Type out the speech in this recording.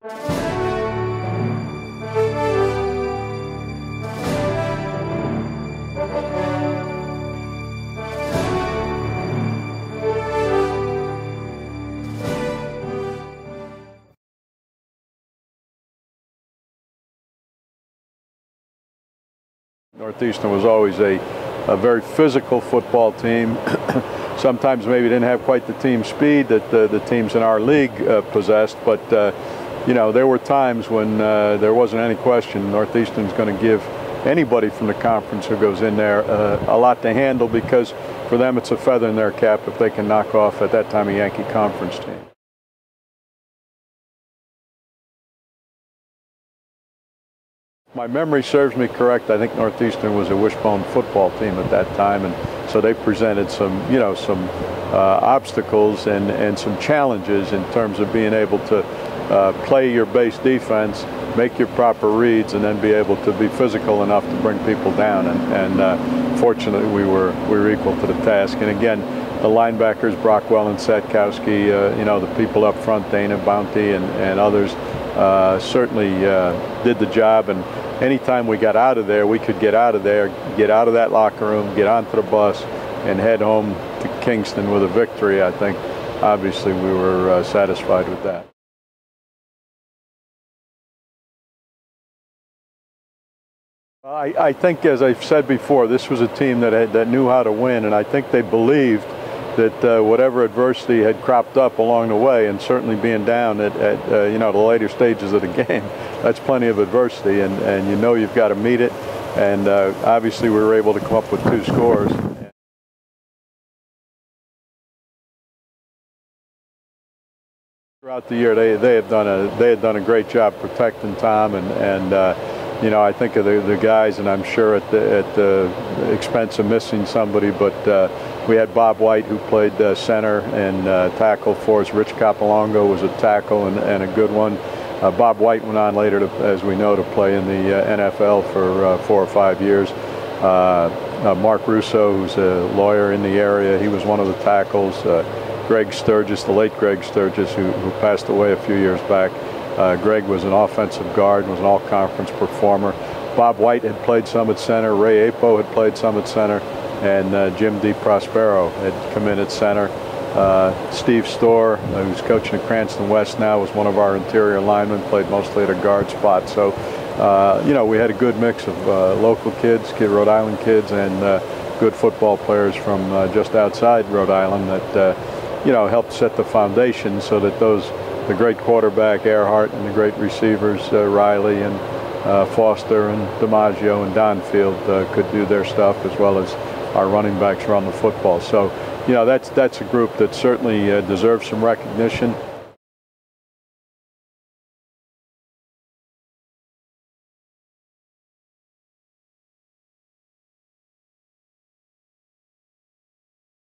Northeastern was always a very physical football team. Sometimes maybe didn't have quite the team speed that the teams in our league possessed, but you know, there were times when there wasn't any question Northeastern's going to give anybody from the conference who goes in there a lot to handle, because for them it's a feather in their cap if they can knock off, at that time, a Yankee Conference team. My memory serves me correct, I think Northeastern was a wishbone football team at that time, and so they presented some, you know, some obstacles and some challenges in terms of being able to play your base defense, make your proper reads, and then be able to be physical enough to bring people down. And fortunately, we were equal to the task. And again, the linebackers, Brockwell and Satkowski, you know, the people up front, Dana, Bounty, and others, certainly did the job. And anytime we got out of there, we could get out of there, get out of that locker room, get onto the bus, and head home to Kingston with a victory. I think, obviously, we were satisfied with that. I think, as I've said before, this was a team that knew how to win, and I think they believed that whatever adversity had cropped up along the way, and certainly being down at you know, the later stages of the game, that's plenty of adversity, and you know you've got to meet it. And obviously we were able to come up with 2 scores. Throughout the year, they had done a great job protecting Tom, and you know, I think of the guys, and I'm sure at the expense of missing somebody, but we had Bob White, who played center and tackle for us. Rich Capolongo was a tackle and a good one. Bob White went on later, as we know, to play in the NFL for 4 or 5 years. Mark Russo, who's a lawyer in the area, he was one of the tackles. Greg Sturgis, the late Greg Sturgis, who passed away a few years back. Greg was an offensive guard, was an all-conference performer. Bob White had played some at center. Ray Apo had played some at center. And Jim DiProspero had come in at center. Steve Storr, who's coaching at Cranston West now, was one of our interior linemen, played mostly at a guard spot. So, you know, we had a good mix of local kids, Rhode Island kids, and good football players from just outside Rhode Island that, you know, helped set the foundation so that the great quarterback Earhart and the great receivers Riley and Foster and DiMaggio and Donfield could do their stuff, as well as our running backs run the football. So, you know, that's a group that certainly deserves some recognition.